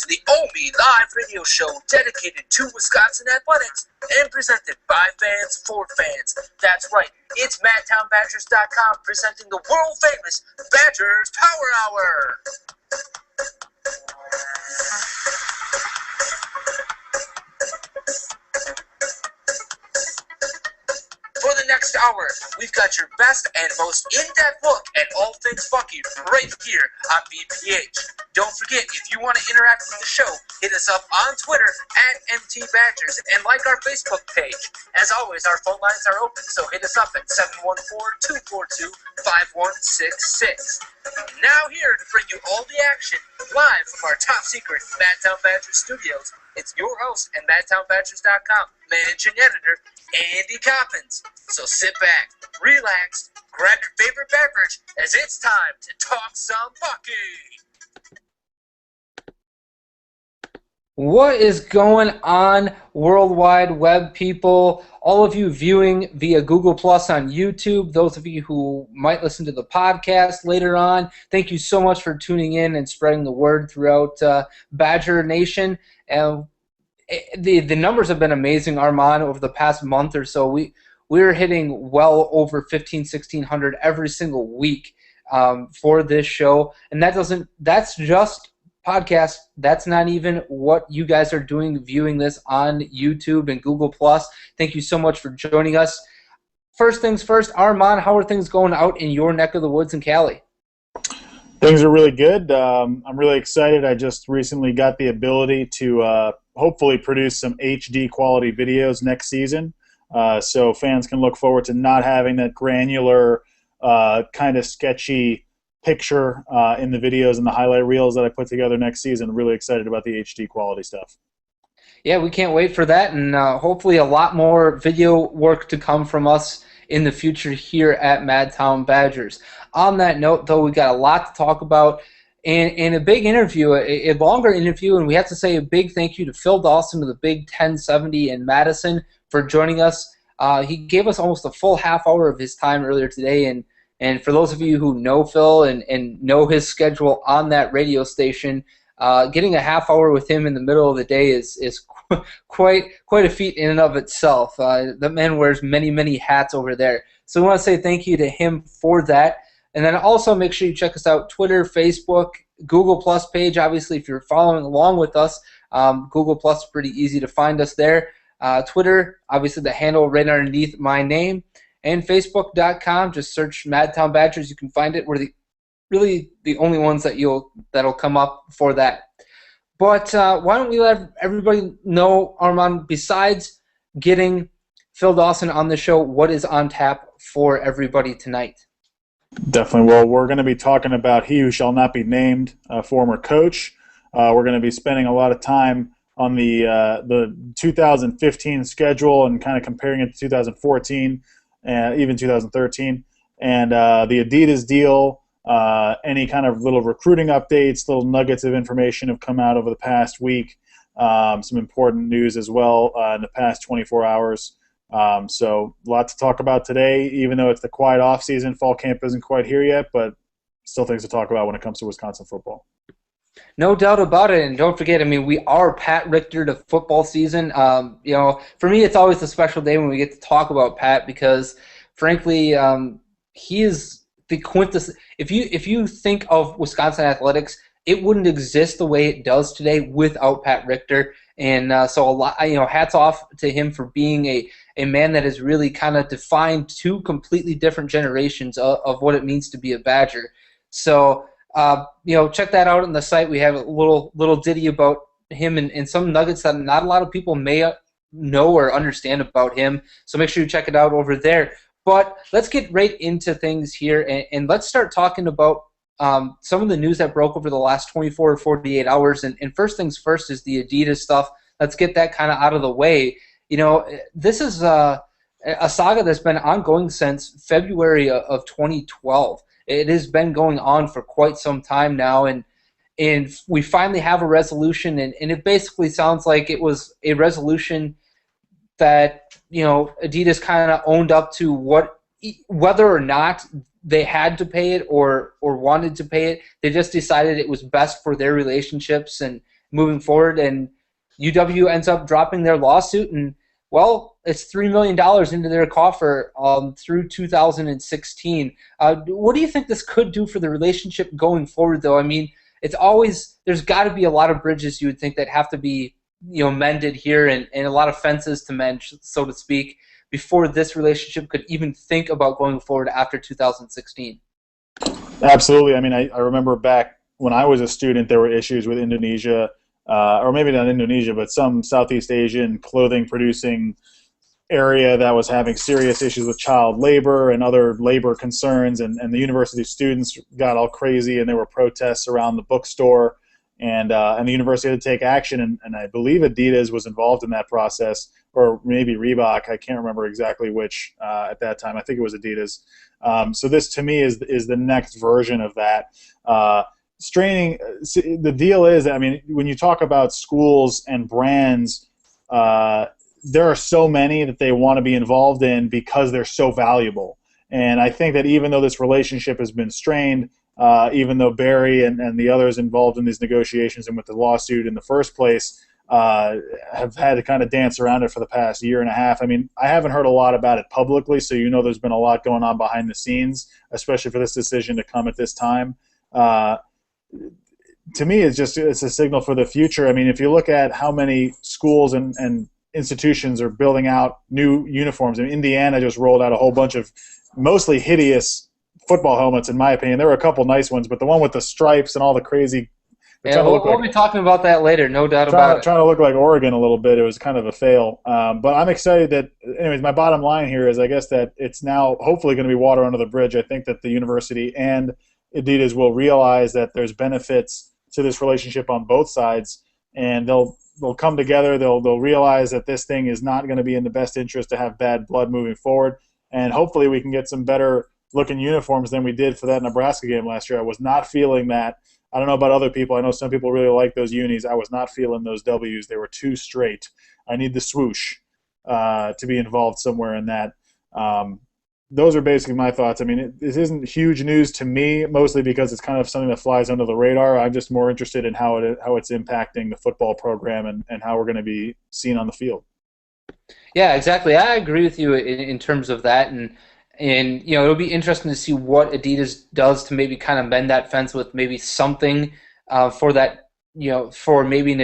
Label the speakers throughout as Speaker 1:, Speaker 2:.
Speaker 1: for the only live radio show dedicated to Wisconsin athletics and presented by fans for fans. That's right, it's MadtownBadgers.com presenting the world-famous Badgers Power Hour. For the next hour, we've got your best and most in-depth look at all things Bucky right here on BPH. Don't forget, if you want to interact with the show, hit us up on Twitter at MTBadgers and like our Facebook page. As always, our phone lines are open, so hit us up at 714-242-5166. Now here to bring you all the action, live from our top-secret Madtown Badgers studios, it's your host and MadtownBadgers.com managing editor, Andy Coppins. So sit back, relax, grab your favorite beverage, as it's time to talk some Bucky.
Speaker 2: What is going on, World Wide Web people? All of you viewing via Google Plus on YouTube, those of you who might listen to the podcast later on, thank you so much for tuning in and spreading the word throughout Badger Nation. The numbers have been amazing, Armand, over the past month or so. We're hitting well over 1,600 every single week for this show, and that's just podcast. That's not even what you guys are doing viewing this on YouTube and Google Plus. Thank you so much for joining us. First things first, Armand, how are things going out in your neck of the woods in Cali?
Speaker 3: Things are really good. I'm really excited. I just recently got the ability to hopefully produce some HD quality videos next season, so fans can look forward to not having that granular kind of sketchy picture in the videos and the highlight reels that I put together next season. Really excited about the HD quality stuff.
Speaker 2: Yeah, we can't wait for that, and hopefully a lot more video work to come from us in the future here at Madtown Badgers. On that note, though, we got a lot to talk about, and a big interview, a longer interview, and we have to say a big thank you to Phil Dawson of the Big 1070 in Madison for joining us. He gave us almost a full half hour of his time earlier today, and for those of you who know Phil and know his schedule on that radio station, getting a half hour with him in the middle of the day is quite a feat in and of itself. The man wears many, many hats over there. So we want to say thank you to him for that. And then also make sure you check us out, Twitter, Facebook, Google Plus page. Obviously, if you're following along with us, Google Plus is pretty easy to find us there. Twitter, obviously the handle right underneath my name. And Facebook.com, just search Madtown Badgers. You can find it. We're really the only ones that'll come up for that. But why don't we let everybody know, Armand, besides getting Phil Dawson on the show, what is on tap for everybody tonight?
Speaker 3: Definitely. Well, we're going to be talking about He Who Shall Not Be Named, a former coach. We're going to be spending a lot of time on the 2015 schedule and kind of comparing it to 2014 and even 2013. And the Adidas deal, any kind of little recruiting updates, little nuggets of information have come out over the past week. Some important news as well in the past 24 hours. So a lot to talk about today, even though it's the quiet off season. Fall camp isn't quite here yet, but still things to talk about when it comes to Wisconsin football.
Speaker 2: No doubt about it, and don't forget, I mean, we are Pat Richter to football season. For me, it's always a special day when we get to talk about Pat because, frankly, he is the quintessence. If you think of Wisconsin athletics, it wouldn't exist the way it does today without Pat Richter. And so a lot, hats off to him for being a man that has really kind of defined two completely different generations of what it means to be a Badger. So, check that out on the site. We have a little ditty about him and some nuggets that not a lot of people may know or understand about him. So make sure you check it out over there. But let's get right into things here, and let's start talking about some of the news that broke over the last 24 or 48 hours. And first things first is the Adidas stuff. Let's get that kind of out of the way. This is a saga that's been ongoing since February of 2012. It has been going on for quite some time now, and we finally have a resolution, and it basically sounds like it was a resolution that Adidas kind of owned up to whether or not they had to pay it or wanted to pay it. They just decided it was best for their relationships and moving forward, and UW ends up dropping their lawsuit, and well, it's $3 million into their coffer through 2016. What do you think this could do for the relationship going forward, though? I mean, it's always, there's got to be a lot of bridges you would think that have to be, mended here, and a lot of fences to mend, so to speak, before this relationship could even think about going forward after 2016.
Speaker 3: Absolutely. I mean, I remember back when I was a student, there were issues with Indonesia, or maybe not Indonesia, but some Southeast Asian clothing producing area that was having serious issues with child labor and other labor concerns, and the university students got all crazy, and there were protests around the bookstore, and the university had to take action, and I believe Adidas was involved in that process, or maybe Reebok. I can't remember exactly which at that time. I think it was Adidas. So this, to me, is the next version of that. Straining. The deal is, I mean, when you talk about schools and brands, there are so many that they want to be involved in because they're so valuable. And I think that even though this relationship has been strained, even though Barry and the others involved in these negotiations and with the lawsuit in the first place have had to kind of dance around it for the past year and a half. I mean, I haven't heard a lot about it publicly, so there's been a lot going on behind the scenes, especially for this decision to come at this time. To me, it's a signal for the future. I mean, if you look at how many schools and institutions are building out new uniforms. I mean, Indiana just rolled out a whole bunch of mostly hideous football helmets, in my opinion. There were a couple nice ones, but the one with the stripes and all the crazy...
Speaker 2: Yeah, we'll be talking about that later, no doubt about it.
Speaker 3: Trying to look like Oregon a little bit. It was kind of a fail. But I'm excited that, anyways, my bottom line here is I guess that it's now hopefully going to be water under the bridge. I think that the university and Adidas will realize that there's benefits to this relationship on both sides, and they'll come together. They'll realize that this thing is not going to be in the best interest to have bad blood moving forward, and hopefully we can get some better looking uniforms than we did for that Nebraska game last year. I was not feeling that. I don't know about other people. I know some people really like those unis. I was not feeling those W's. They were too straight. I need the swoosh to be involved somewhere in that. Those are basically my thoughts. I mean, this isn't huge news to me, mostly because it's kind of something that flies under the radar. I'm just more interested in how it's impacting the football program and how we're going to be seen on the field.
Speaker 2: Yeah, exactly. I agree with you in terms of that, and it'll be interesting to see what Adidas does to maybe kind of mend that fence with maybe something for that, for maybe an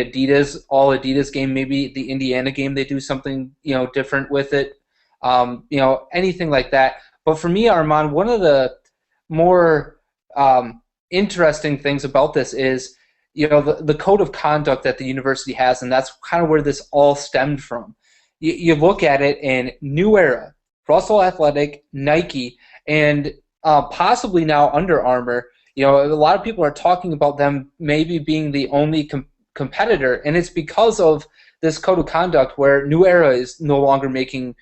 Speaker 2: all Adidas game, maybe the Indiana game they do something different with it. Anything like that. But for me, Armand, one of the more interesting things about this is, the code of conduct that the university has, and that's kind of where this all stemmed from. You look at it in New Era, Russell Athletic, Nike, and possibly now Under Armour. A lot of people are talking about them maybe being the only competitor, and it's because of this code of conduct where New Era is no longer making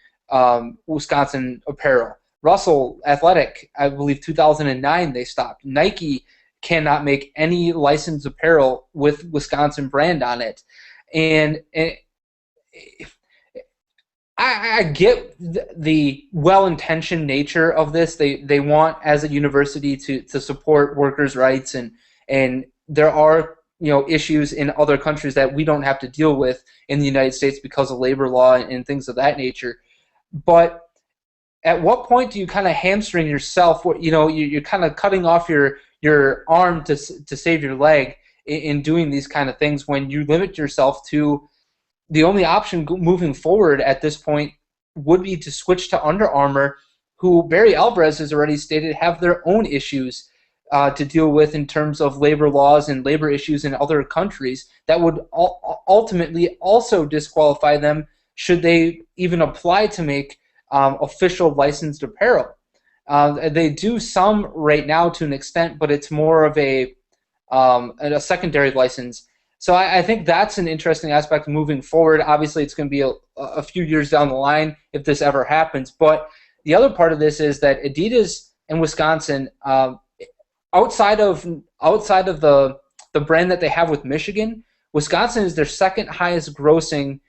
Speaker 2: Wisconsin apparel. Russell Athletic, I believe 2009 they stopped. Nike cannot make any licensed apparel with Wisconsin brand on it. And I get the well-intentioned nature of this. They want, as a university, to support workers' rights, and there are issues in other countries that we don't have to deal with in the United States because of labor law and things of that nature. But at what point do you kind of hamstring yourself? You're kind of cutting off your arm to save your leg in doing these kind of things when you limit yourself to the only option moving forward at this point would be to switch to Under Armour, who Barry Alvarez has already stated have their own issues to deal with in terms of labor laws and labor issues in other countries that would ultimately also disqualify them should they even apply to make official licensed apparel. They do some right now to an extent, but it's more of a secondary license. So I think that's an interesting aspect moving forward. Obviously, it's going to be a few years down the line if this ever happens. But the other part of this is that Adidas and Wisconsin, outside of the brand that they have with Michigan, Wisconsin is their second highest grossing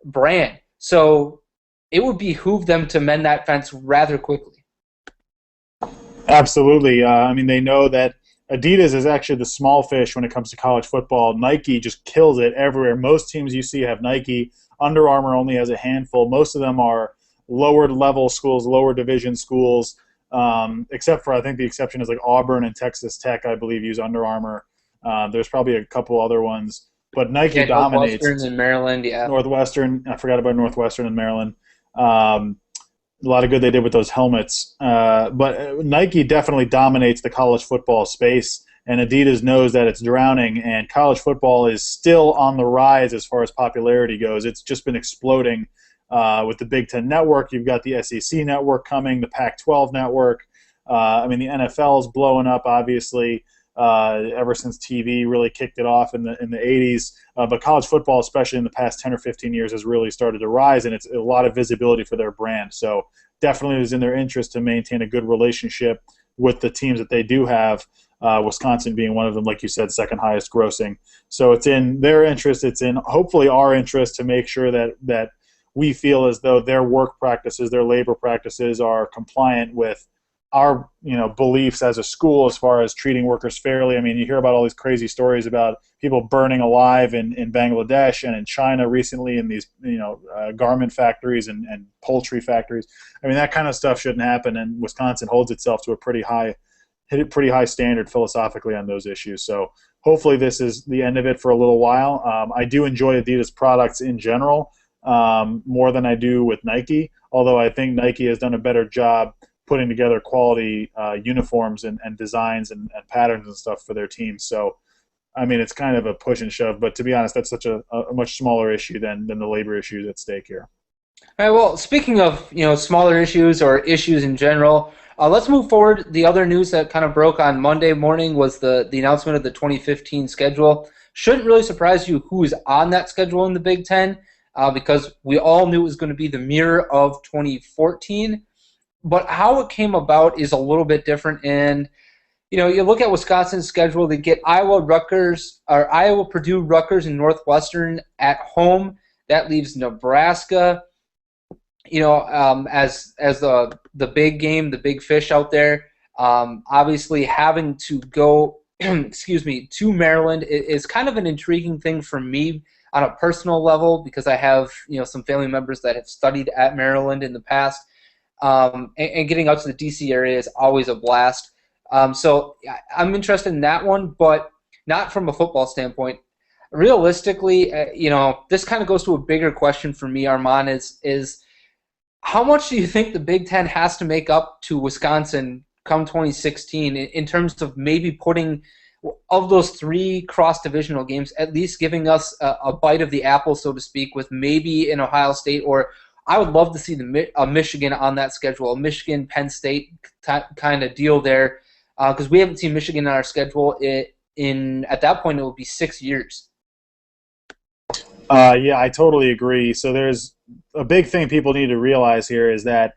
Speaker 2: brand. So it would behoove them to mend that fence rather quickly.
Speaker 3: Absolutely. I mean, they know that Adidas is actually the small fish when it comes to college football. Nike just kills it everywhere. Most teams you see have Nike. Under Armour only has a handful. Most of them are lower level schools, lower division schools, except for I think the exception is like Auburn and Texas Tech, I believe, use Under Armour. There's probably a couple other ones, but Nike dominates.
Speaker 2: Northwestern in Maryland, yeah.
Speaker 3: Northwestern, I forgot about Northwestern in Maryland. A lot of good they did with those helmets. But Nike definitely dominates the college football space, and Adidas knows that it's drowning, and college football is still on the rise as far as popularity goes. It's just been exploding with the Big Ten Network. You've got the SEC Network coming, the Pac-12 Network. The NFL is blowing up, obviously, ever since TV really kicked it off in the 80s. But college football, especially in the past 10 or 15 years, has really started to rise, and it's a lot of visibility for their brand. So definitely it is in their interest to maintain a good relationship with the teams that they do have, Wisconsin being one of them, like you said, second highest grossing. So it's in their interest, it's in hopefully our interest to make sure that we feel as though their work practices, their labor practices are compliant with our beliefs as a school as far as treating workers fairly. I mean, you hear about all these crazy stories about people burning alive in Bangladesh and in China recently in these garment factories and poultry factories. I mean, that kind of stuff shouldn't happen, and Wisconsin holds itself to a pretty high standard philosophically on those issues. So hopefully this is the end of it for a little while. I do enjoy Adidas products in general more than I do with Nike, although I think Nike has done a better job putting together quality uniforms and designs and patterns and stuff for their teams. So, I mean, it's kind of a push and shove, but to be honest, that's such a much smaller issue than the labor issues at stake here.
Speaker 2: All right, well, speaking of smaller issues or issues in general, let's move forward. The other news that kind of broke on Monday morning was the announcement of the 2015 schedule. Shouldn't really surprise you who is on that schedule in the Big Ten because we all knew it was going to be the mirror of 2014. But how it came about is a little bit different. And, you look at Wisconsin's schedule, they get Iowa, Purdue, Rutgers, and Northwestern at home. That leaves Nebraska, as the big game, the big fish out there. Obviously, having to go, to Maryland is kind of an intriguing thing for me on a personal level because I have, some family members that have studied at Maryland in the past. And getting out to the D.C. area is always a blast. So I'm interested in that one, but not from a football standpoint. Realistically, this kind of goes to a bigger question for me, Armand, is how much do you think the Big Ten has to make up to Wisconsin come 2016 in terms of maybe putting, of those 3 cross-divisional games, at least giving us a bite of the apple, so to speak, with maybe an Ohio State, or I would love to see a Michigan on that schedule, a Michigan-Penn State kind of deal there, because we haven't seen Michigan on our schedule at that point, it will be 6 years.
Speaker 3: Yeah, I totally agree. So there's a big thing people need to realize here is that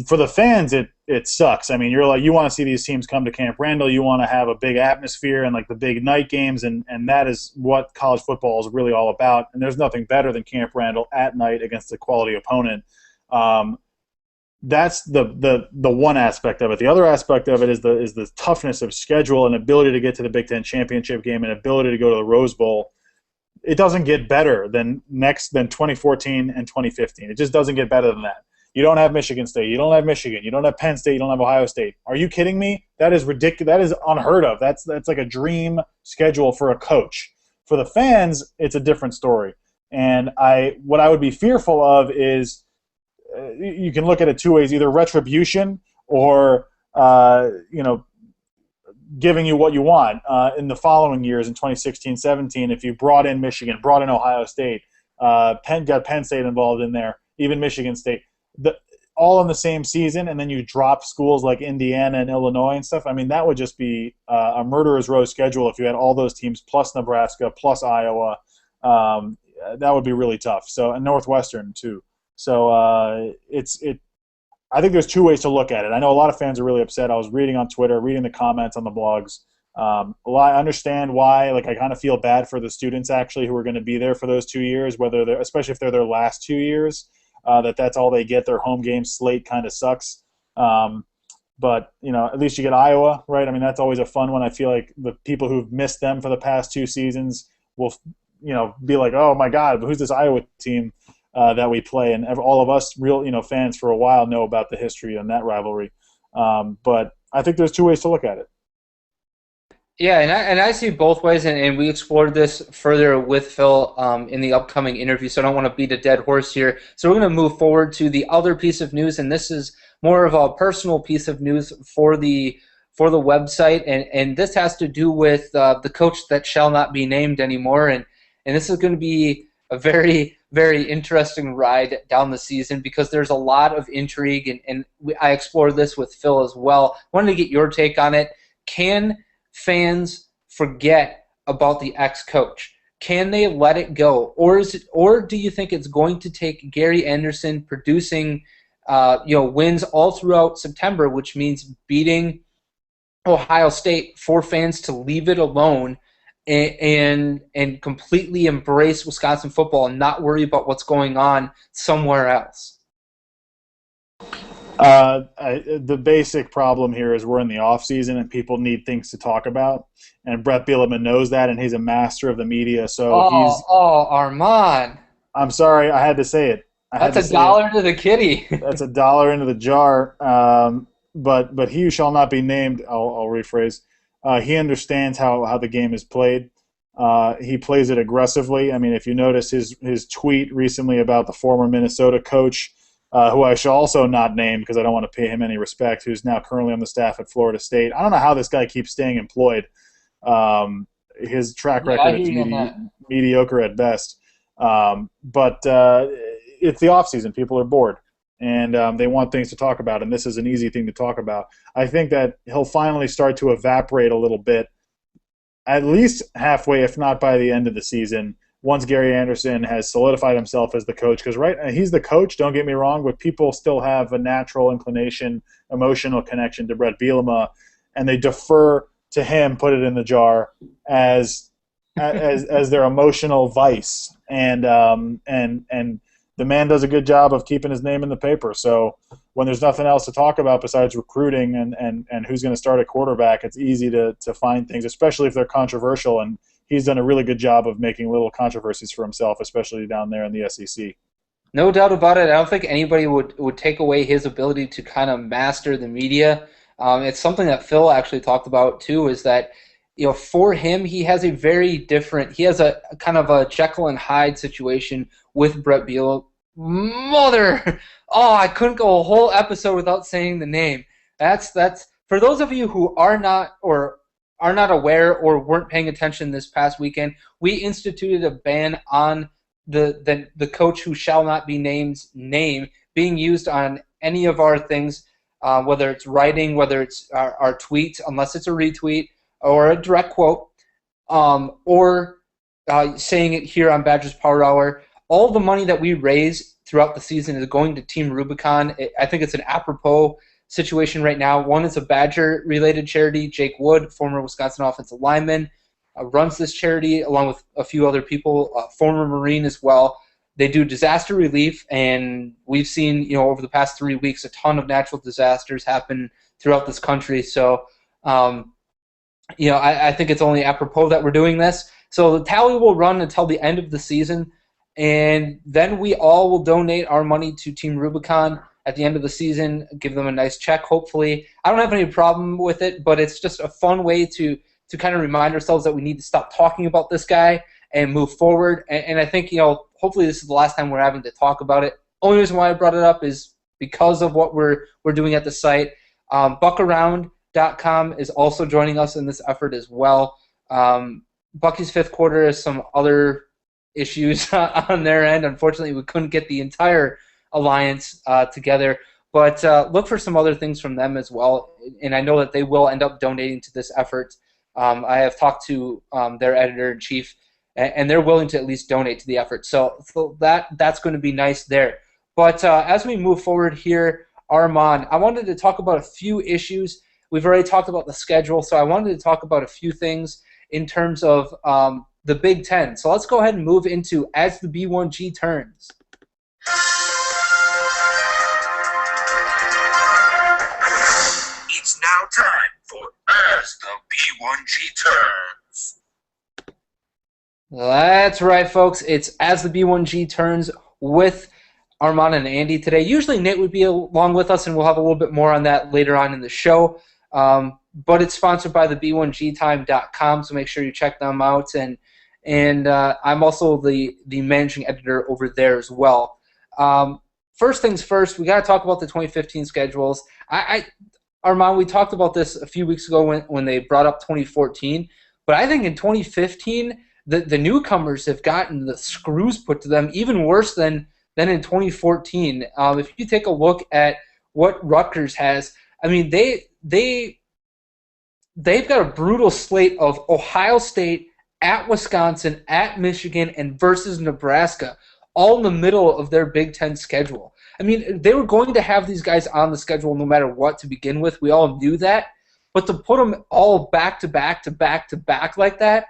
Speaker 3: for the fans, it sucks. I mean, you want to see these teams come to Camp Randall. You want to have a big atmosphere and like the big night games, and that is what college football is really all about. And there's nothing better than Camp Randall at night against a quality opponent. That's the one aspect of it. The other aspect of it is the toughness of schedule and ability to get to the Big Ten championship game and ability to go to the Rose Bowl. It doesn't get better than 2014 and 2015. It just doesn't get better than that. You don't have Michigan State. You don't have Michigan. You don't have Penn State. You don't have Ohio State. Are you kidding me? That is ridiculous. That is unheard of. That's like a dream schedule for a coach. For the fans, it's a different story. And what I would be fearful of is you can look at it 2 ways: either retribution or giving you what you want in the following years in 2016, 17. If you brought in Michigan, brought in Ohio State, got Penn State involved in there, even Michigan State. All in the same season, and then you drop schools like Indiana and Illinois and stuff. I mean, that would just be a murderer's row schedule if you had all those teams plus Nebraska plus Iowa. That would be really tough. So, and Northwestern too. So I think there's 2 ways to look at it. I know a lot of fans are really upset. I was reading on Twitter, reading the comments on the blogs. I understand why. Like, I kind of feel bad for the students actually who are going to be there for those 2 years, especially if they're their last 2 years. That's all they get. Their home game slate kind of sucks. But, at least you get Iowa, right? I mean, that's always a fun one. I feel like the people who've missed them for the past 2 seasons will, be like, oh, my God, who's this Iowa team that we play? And all of us real, fans for a while know about the history and that rivalry. But I think there's 2 ways to look at it.
Speaker 2: Yeah, and I see both ways, and we explored this further with Phil in the upcoming interview, so I don't want to beat a dead horse here. So we're going to move forward to the other piece of news, and this is more of a personal piece of news for the website, and this has to do with the coach that shall not be named anymore, and this is going to be a very, very interesting ride down the season because there's a lot of intrigue, and I explored this with Phil as well. I wanted to get your take on it. Can fans forget about the ex-coach? Can they let it go, or do you think it's going to take Gary Anderson producing wins all throughout September, which means beating Ohio State, for fans to leave it alone and completely embrace Wisconsin football and not worry about what's going on somewhere else?
Speaker 3: The basic problem here is we're in the off season and people need things to talk about, and Brett Bielema knows that, and he's a master of the media. So
Speaker 2: Armand,
Speaker 3: I'm sorry, I had to say it.
Speaker 2: That's $1 to the kitty.
Speaker 3: That's $1 into the jar. But he who shall not be named, I'll rephrase. He understands how the game is played. He plays it aggressively. I mean, if you notice his tweet recently about the former Minnesota coach, who I shall also not name because I don't want to pay him any respect, who's now currently on the staff at Florida State. I don't know how this guy keeps staying employed. His track record is mediocre at best. But it's the offseason. People are bored, and they want things to talk about, and this is an easy thing to talk about. I think that he'll finally start to evaporate a little bit, at least halfway, if not by the end of the season, once Gary Anderson has solidified himself as the coach. Because he's the coach, don't get me wrong, but people still have a natural inclination, emotional connection to Brett Bielema, and they defer to him, put it in the jar, as their emotional vice. And the man does a good job of keeping his name in the paper. So when there's nothing else to talk about besides recruiting and who's going to start at quarterback, it's easy to find things, especially if they're controversial. And he's done a really good job of making little controversies for himself, especially down there in the SEC.
Speaker 2: No doubt about it. I don't think anybody would take away his ability to kind of master the media. It's something that Phil actually talked about too, is that, for him, he has a kind of a Jekyll and Hyde situation with Brett Bielema. I couldn't go a whole episode without saying the name. That's for those of you who are not aware or weren't paying attention this past weekend. We instituted a ban on the coach who shall not be named's name being used on any of our things, whether it's writing, whether it's our tweets, unless it's a retweet or a direct quote, or saying it here on Badgers Power Hour. All the money that we raise throughout the season is going to Team Rubicon. I think it's an apropos situation right now. One is a Badger-related charity. Jake Wood, former Wisconsin offensive lineman, runs this charity along with a few other people, former Marine as well. They do disaster relief, and we've seen, over the past 3 weeks, a ton of natural disasters happen throughout this country. So, I think it's only apropos that we're doing this. So the tally will run until the end of the season, and then we all will donate our money to Team Rubicon at the end of the season, give them a nice check, hopefully. I don't have any problem with it, but it's just a fun way to kind of remind ourselves that we need to stop talking about this guy and move forward. And I think, hopefully this is the last time we're having to talk about it. Only reason why I brought it up is because of what we're doing at the site. Buckaround.com is also joining us in this effort as well. Bucky's Fifth Quarter has some other issues on their end. Unfortunately, we couldn't get the entire alliance together, but look for some other things from them as well, and I know that they will end up donating to this effort. I have talked to their editor-in-chief, and they're willing to at least donate to the effort, so that's going to be nice there. But as we move forward here, Armand, I wanted to talk about a few issues. We've already talked about the schedule, so I wanted to talk about a few things in terms of the Big Ten. So let's go ahead and move into As the B1G Turns.
Speaker 4: now time for As the B1G Turns.
Speaker 2: That's right, folks. It's As the B1G Turns with Armand and Andy today. Usually Nate would be along with us, and we'll have a little bit more on that later on in the show. But it's sponsored by the B1GTime.com, so make sure you check them out. And I'm also the managing editor over there as well. First things first, we got to talk about the 2015 schedules. Armand, we talked about this a few weeks ago when they brought up 2014, but I think in 2015, the newcomers have gotten the screws put to them even worse than in 2014. If you take a look at what Rutgers has, I mean, they've got a brutal slate of Ohio State, at Wisconsin, at Michigan, and versus Nebraska, all in the middle of their Big Ten schedule. I mean, they were going to have these guys on the schedule no matter what to begin with. We all knew that. But to put them all back to back to back to back like that,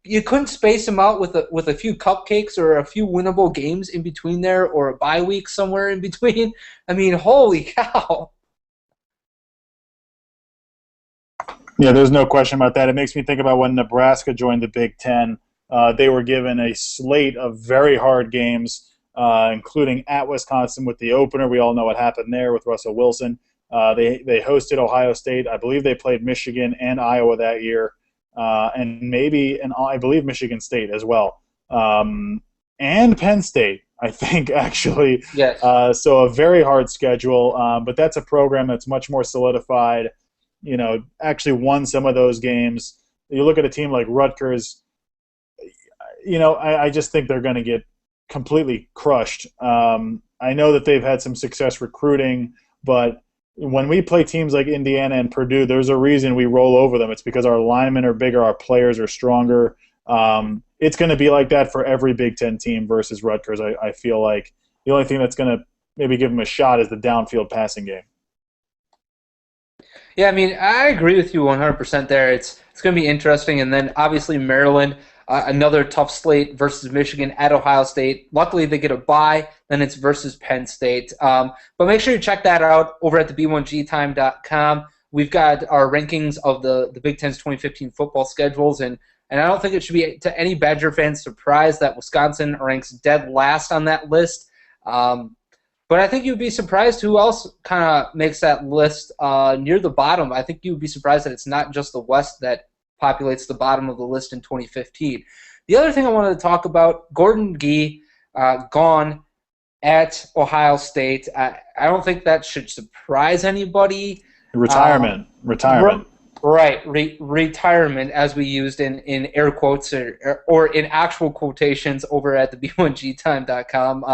Speaker 2: you couldn't space them out with a few cupcakes or a few winnable games in between there, or a bye week somewhere in between. I mean, holy cow.
Speaker 3: Yeah, there's no question about that. It makes me think about when Nebraska joined the Big Ten. They were given a slate of very hard games, including at Wisconsin with the opener. We all know what happened there with Russell Wilson. They hosted Ohio State. I believe they played Michigan and Iowa that year, and I believe Michigan State as well, and Penn State, I think, actually.
Speaker 2: Yes.
Speaker 3: So a very hard schedule, but that's a program that's much more solidified. You know, actually won some of those games. You look at a team like Rutgers, you know, I just think they're going to get completely crushed. I know that they've had some success recruiting, but when we play teams like Indiana and Purdue, there's a reason we roll over them. It's because our linemen are bigger, our players are stronger. It's going to be like that for every Big Ten team versus Rutgers. I feel like the only thing that's going to maybe give them a shot is the downfield passing game.
Speaker 2: Yeah, I mean, I agree with you 100% there. It's going to be interesting. And then, obviously, Maryland, another tough slate versus Michigan at Ohio State. Luckily, they get a bye. Then it's versus Penn State. But make sure you check that out over at the B1GTime.com. We've got our rankings of the Big Ten's 2015 football schedules. And I don't think it should be to any Badger fans surprised that Wisconsin ranks dead last on that list. But I think you'd be surprised who else kind of makes that list near the bottom. I think you'd be surprised that it's not just the West that populates the bottom of the list in 2015. The other thing I wanted to talk about, Gordon Gee gone at Ohio State. I don't think that should surprise anybody.
Speaker 3: Retirement.
Speaker 2: Right, retirement, as we used in air quotes or in actual quotations over at the B1GTime.com.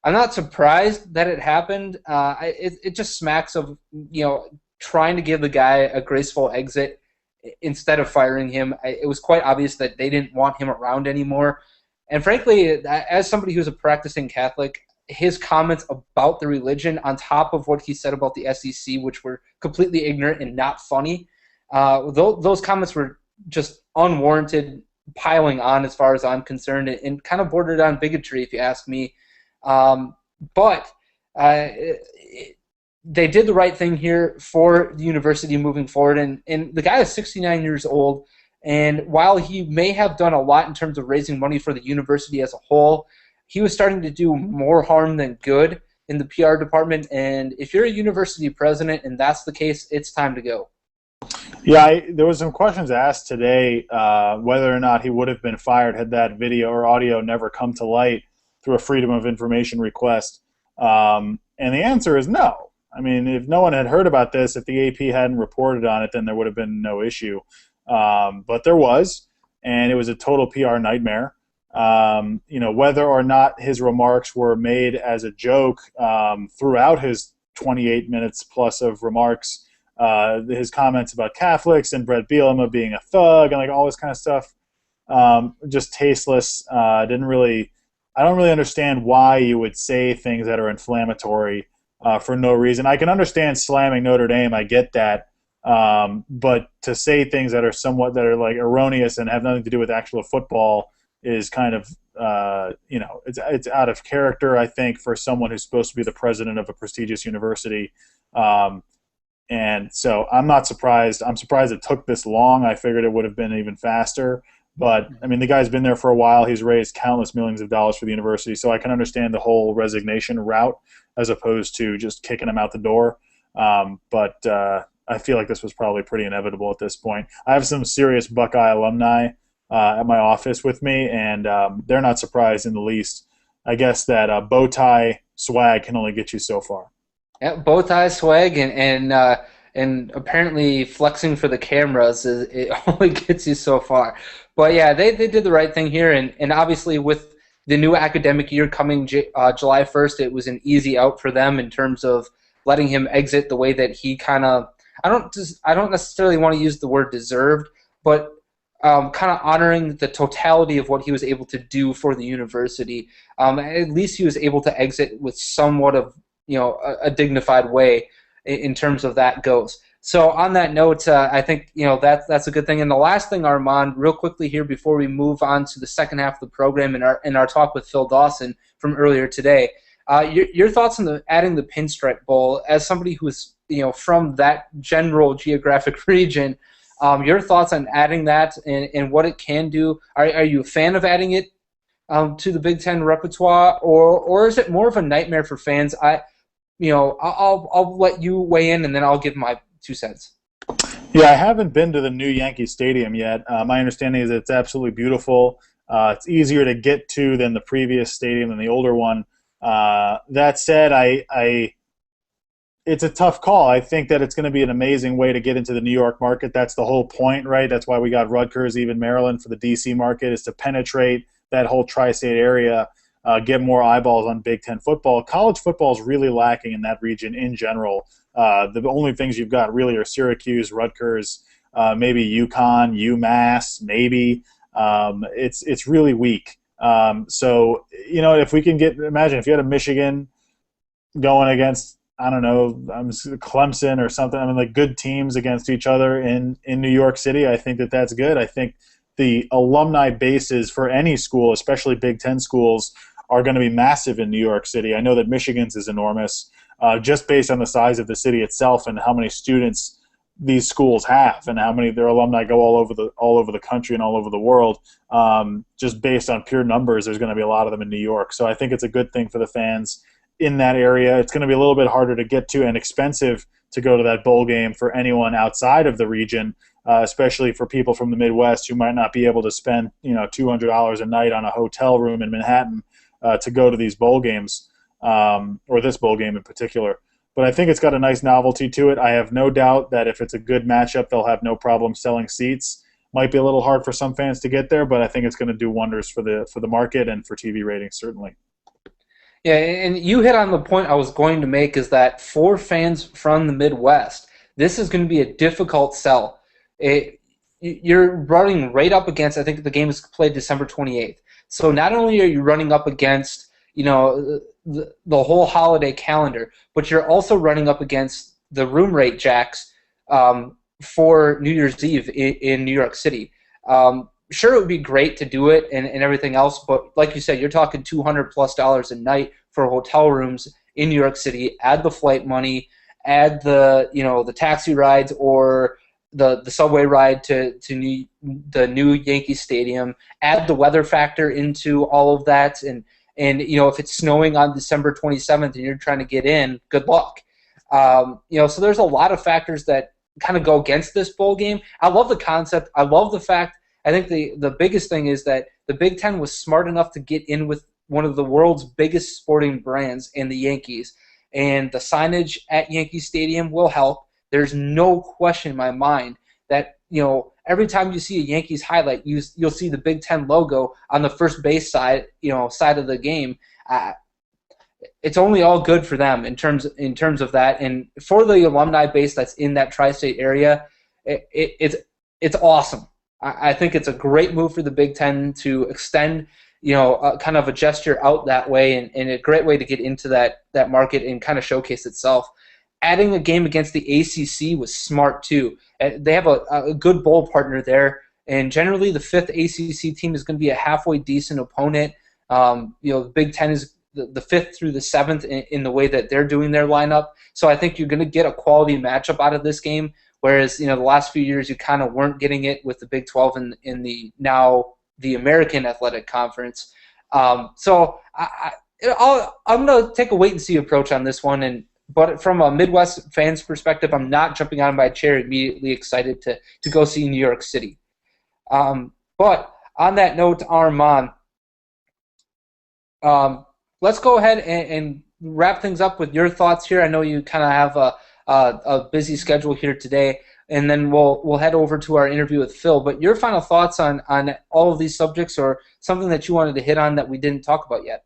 Speaker 2: I'm not surprised that it happened. It just smacks of, you know, trying to give the guy a graceful exit instead of firing him. It was quite obvious that they didn't want him around anymore. And frankly, as somebody who's a practicing Catholic, his comments about the religion on top of what he said about the SEC, which were completely ignorant and not funny, those comments were just unwarranted, piling on as far as I'm concerned, and kind of bordered on bigotry, if you ask me. But they did the right thing here for the university moving forward. And the guy is 69 years old, and while he may have done a lot in terms of raising money for the university as a whole, he was starting to do more harm than good in the PR department. And if you're a university president and that's the case, it's time to go.
Speaker 3: Yeah, there was some questions asked today whether or not he would have been fired had that video or audio never come to light through a Freedom of Information request. And the answer is no. I mean, if no one had heard about this, if the AP hadn't reported on it, then there would have been no issue. But there was, and it was a total PR nightmare. You know, whether or not his remarks were made as a joke throughout his 28 minutes plus of remarks, his comments about Catholics and Brett Bielema being a thug and like all this kind of stuff, just tasteless. I don't really understand why you would say things that are inflammatory for no reason. I can understand slamming Notre Dame. I get that. But to say things that are like erroneous and have nothing to do with actual football is kind of, you know, it's out of character, I think, for someone who's supposed to be the president of a prestigious university. And so I'm not surprised. I'm surprised it took this long. I figured it would have been even faster. But, I mean, the guy's been there for a while. He's raised countless millions of dollars for the university. So I can understand the whole resignation route as opposed to just kicking him out the door. But I feel like this was probably pretty inevitable at this point. I have some serious Buckeye alumni at my office with me, and they're not surprised in the least. I guess that bow tie swag can only get you so far.
Speaker 2: Yeah, bow tie swag and apparently flexing for the cameras it only gets you so far. But yeah, they did the right thing here, and obviously with the new academic year coming July 1st, it was an easy out for them in terms of letting him exit the way that he kind of I don't necessarily want to use the word deserved, but kind of honoring the totality of what he was able to do for the university. At least he was able to exit with somewhat of a dignified way in terms of that goes. So on that note, I think that's a good thing. And the last thing, Armand, real quickly here before we move on to the second half of the program and our talk with Phil Dawson from earlier today, your thoughts on adding the Pinstripe Bowl as somebody who's from that general geographic region. Your thoughts on adding that and what it can do? Are you a fan of adding it to the Big Ten repertoire, or is it more of a nightmare for fans? I'll let you weigh in, and then I'll give my 2 cents.
Speaker 3: Yeah, I haven't been to the new Yankee Stadium yet. My understanding is it's absolutely beautiful. It's easier to get to than the previous stadium, than the older one. That said, it's a tough call. I think that it's going to be an amazing way to get into the New York market. That's the whole point, right? That's why we got Rutgers, even Maryland for the D.C. market, is to penetrate that whole tri-state area, get more eyeballs on Big Ten football. College football is really lacking in that region in general. The only things you've got really are Syracuse, Rutgers, maybe UConn, UMass, maybe. It's really weak. So, if we can imagine if you had a Michigan going against, I don't know, Clemson or something, like good teams against each other in New York City, I think that's good. I think the alumni bases for any school, especially Big Ten schools, are going to be massive in New York City. I know that Michigan's is enormous, just based on the size of the city itself and how many students these schools have and how many their alumni go all over the country and all over the world. Just based on pure numbers, there's going to be a lot of them in New York. So I think it's a good thing for the fans in that area. It's going to be a little bit harder to get to and expensive to go to that bowl game for anyone outside of the region, especially for people from the Midwest who might not be able to spend $200 a night on a hotel room in Manhattan to go to these bowl games, or this bowl game in particular. But I think it's got a nice novelty to it. I have no doubt that if it's a good matchup, they'll have no problem selling seats. Might be a little hard for some fans to get there, but I think it's going to do wonders for the market and for TV ratings, certainly.
Speaker 2: Yeah, and you hit on the point I was going to make, is that for fans from the Midwest, this is going to be a difficult sell. You're running right up against, I think the game is played December 28th. So not only are you running up against the whole holiday calendar, but you're also running up against the room rate jacks for New Year's Eve in New York City. Sure, it would be great to do it and everything else, but like you said, you're talking $200+ a night for hotel rooms in New York City. Add the flight money, add the taxi rides or the subway ride to the new Yankee Stadium. Add the weather factor into all of that, and if it's snowing on December 27th and you're trying to get in, good luck. So there's a lot of factors that kind of go against this bowl game. I love the concept. I love the fact. I think the biggest thing is that the Big Ten was smart enough to get in with one of the world's biggest sporting brands in the Yankees, and the signage at Yankee Stadium will help. There's no question in my mind that every time you see a Yankees highlight, you'll see the Big Ten logo on the first base side of the game. It's only all good for them in terms of that, and for the alumni base that's in that tri-state area, it's awesome. I think it's a great move for the Big Ten to extend, kind of a gesture out that way, and a great way to get into that market and kind of showcase itself. Adding a game against the ACC was smart too. They have a good bowl partner there, and generally the fifth ACC team is going to be a halfway decent opponent. The Big Ten is the 5th through the 7th in the way that they're doing their lineup. So I think you're going to get a quality matchup out of this game, whereas the last few years you kind of weren't getting it with the Big 12 in the now the American Athletic Conference. So I'm going to take a wait-and-see approach on this one, but from a Midwest fan's perspective, I'm not jumping out of my chair immediately excited to go see New York City. But on that note, Armand, let's go ahead and wrap things up with your thoughts here. I know you kind of have a busy schedule here today, and then we'll head over to our interview with Phil. But your final thoughts on all of these subjects, or something that you wanted to hit on that we didn't talk about yet?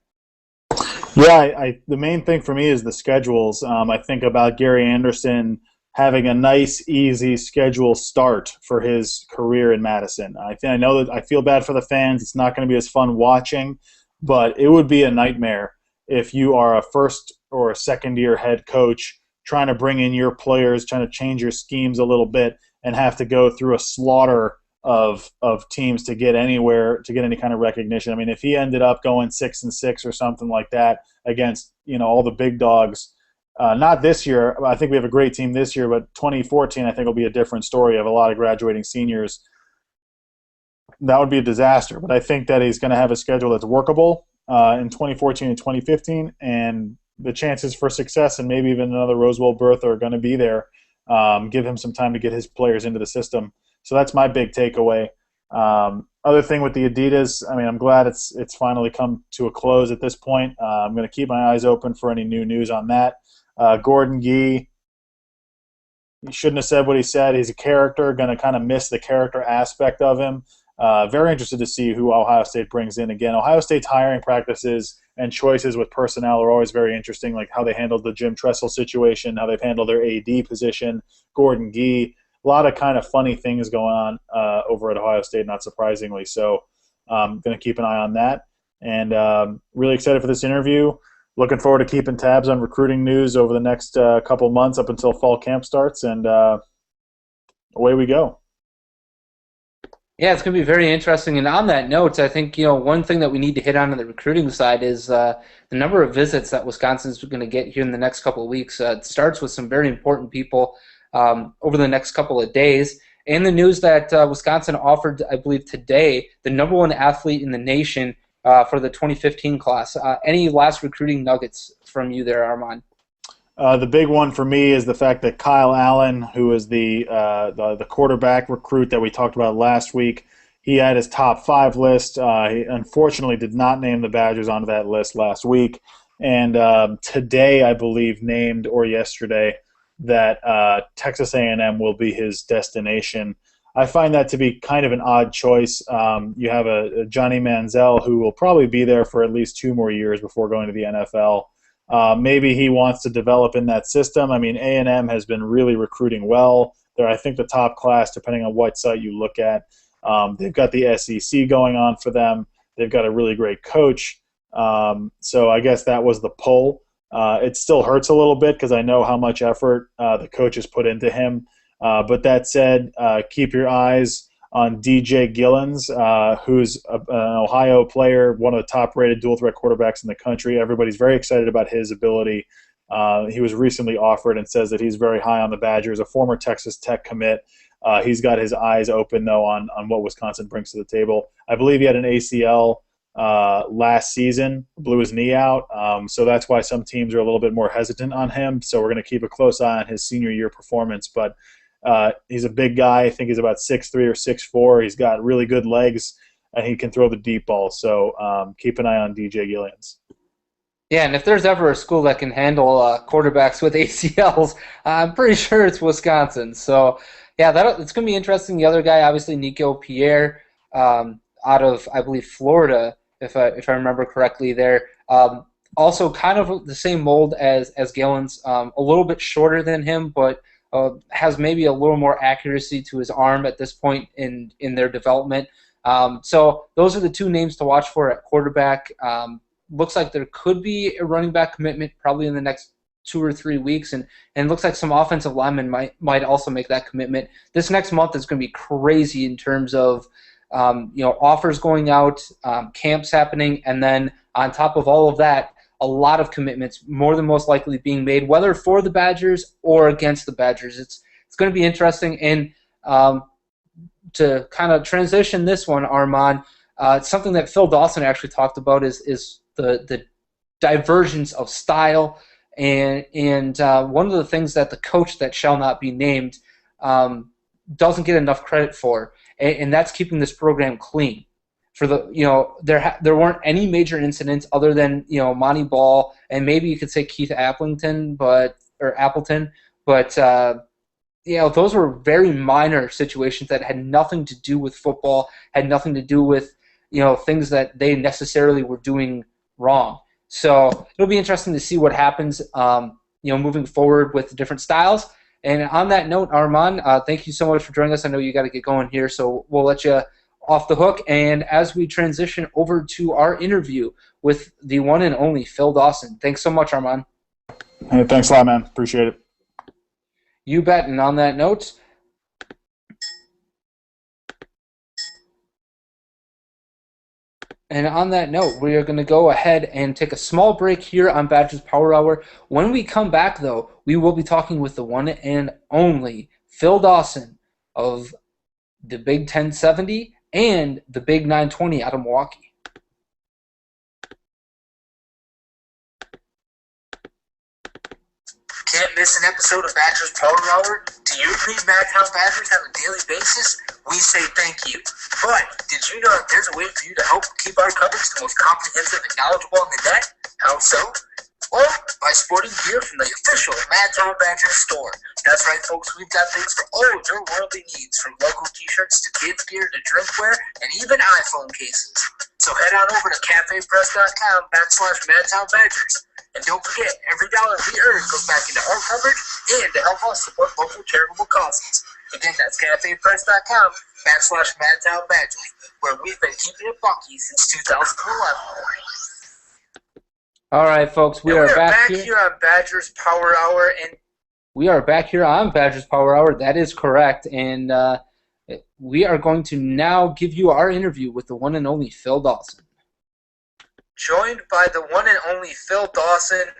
Speaker 3: Yeah, the main thing for me is the schedules. I think about Gary Anderson having a nice, easy schedule start for his career in Madison. I know that I feel bad for the fans. It's not going to be as fun watching, but it would be a nightmare if you are a first or a second-year head coach trying to bring in your players, trying to change your schemes a little bit, and have to go through a slaughter of teams to get anywhere, to get any kind of recognition. I mean, if he ended up going 6-6 or something like that against all the big dogs, not this year. I think we have a great team this year, but 2014 I think will be a different story of a lot of graduating seniors. That would be a disaster. But I think that he's going to have a schedule that's workable in 2014 and 2015, and the chances for success and maybe even another Rose Bowl berth are going to be there. Give him some time to get his players into the system. So that's my big takeaway. Other thing with the Adidas, I mean, I'm glad it's finally come to a close at this point. I'm going to keep my eyes open for any new news on that. Gordon Gee, he shouldn't have said what he said. He's a character, going to kind of miss the character aspect of him. Very interested to see who Ohio State brings in. Again, Ohio State's hiring practices and choices with personnel are always very interesting, like how they handled the Jim Tressel situation, how they've handled their AD position, Gordon Gee. A lot of kind of funny things going on over at Ohio State, not surprisingly. So I'm going to keep an eye on that. And really excited for this interview. Looking forward to keeping tabs on recruiting news over the next couple months up until fall camp starts. And away we go.
Speaker 2: Yeah, it's going to be very interesting. And on that note, I think one thing that we need to hit on the recruiting side is the number of visits that Wisconsin's going to get here in the next couple of weeks. It starts with some very important people over the next couple of days. And the news that Wisconsin offered, I believe today, the number one athlete in the nation for the 2015 class. Any last recruiting nuggets from you there, Armand?
Speaker 3: The big one for me is the fact that Kyle Allen, who is the quarterback recruit that we talked about last week, he had his top 5 list. He unfortunately did not name the Badgers onto that list last week. And today, I believe, named, or yesterday, that Texas A&M will be his destination. I find that to be kind of an odd choice. You have a Johnny Manziel who will probably be there for at least 2 more years before going to the NFL. Maybe he wants to develop in that system. I mean, A&M has been really recruiting well. They're, I think, the top class, depending on what site you look at. They've got the SEC going on for them. They've got a really great coach. So I guess that was the pull. It still hurts a little bit because I know how much effort the coaches put into him. But that said, keep your eyes on DJ Gillens, who's an Ohio player, one of the top-rated dual-threat quarterbacks in the country. Everybody's very excited about his ability. He was recently offered and says that he's very high on the Badgers, a former Texas Tech commit. He's got his eyes open, though, on what Wisconsin brings to the table. I believe he had an ACL last season, blew his knee out, so that's why some teams are a little bit more hesitant on him. So we're going to keep a close eye on his senior year performance, but he's a big guy. I think he's about 6'3" or 6'4". He's got really good legs, and he can throw the deep ball. So keep an eye on DJ Gillens.
Speaker 2: Yeah, and if there's ever a school that can handle quarterbacks with ACLs, I'm pretty sure it's Wisconsin. So, yeah, it's going to be interesting. The other guy, obviously, Nico Pierre, out of, I believe, Florida, if I remember correctly there. Also kind of the same mold as Gillens, a little bit shorter than him, but has maybe a little more accuracy to his arm at this point in their development. So those are the 2 names to watch for at quarterback. Looks like there could be a running back commitment probably in the next 2 or 3 weeks, and looks like some offensive linemen might also make that commitment. This next month is going to be crazy in terms of offers going out, camps happening, and then on top of all of that, a lot of commitments, more than most likely being made, whether for the Badgers or against the Badgers. It's going to be interesting. And to kind of transition this one, Armand, something that Phil Dawson actually talked about is the divergence of style, and one of the things that the coach that shall not be named doesn't get enough credit for, and that's keeping this program clean. For there weren't any major incidents other than Monty Ball and maybe you could say Keith Appleton, but those were very minor situations that had nothing to do with football, had nothing to do with things that they necessarily were doing wrong. So it'll be interesting to see what happens moving forward with the different styles. And on that note, Armand, thank you so much for joining us. I know you got to get going here, so we'll let you off the hook. And as we transition over to our interview with the one and only Phil Dawson. Thanks so much, Armand.
Speaker 3: Hey, thanks a lot, man. Appreciate it.
Speaker 2: You bet. And on that note, we are going to go ahead and take a small break here on Badgers Power Hour. When we come back, though, we will be talking with the one and only Phil Dawson of the Big 1070 and the Big 920 out of Milwaukee.
Speaker 1: Can't miss an episode of Badgers Power Hour? Do you read Madtown Badgers on a daily basis? We say thank you. But did you know that there's a way for you to help keep our coverage the most comprehensive and knowledgeable on the net? How so? Well, by sporting gear from the official Madtown Badgers store. That's right, folks. We've got things for all of your worldly needs, from logo t-shirts to kids gear to drinkware and even iPhone cases. So head on over to cafepress.com/MadtownBadgers. And don't forget, every dollar we earn goes back into our coverage and to help us support local charitable causes. Again, that's cafepress.com/MadtownBadgers, where we've been keeping it funky since 2011.
Speaker 2: All right, folks, we are back
Speaker 1: here on Badgers Power Hour, and
Speaker 2: we are back here on Badgers Power Hour. That is correct, and we are going to now give you our interview with the one and only Phil Dawson.
Speaker 1: Joined by the one and only Phil Dawson,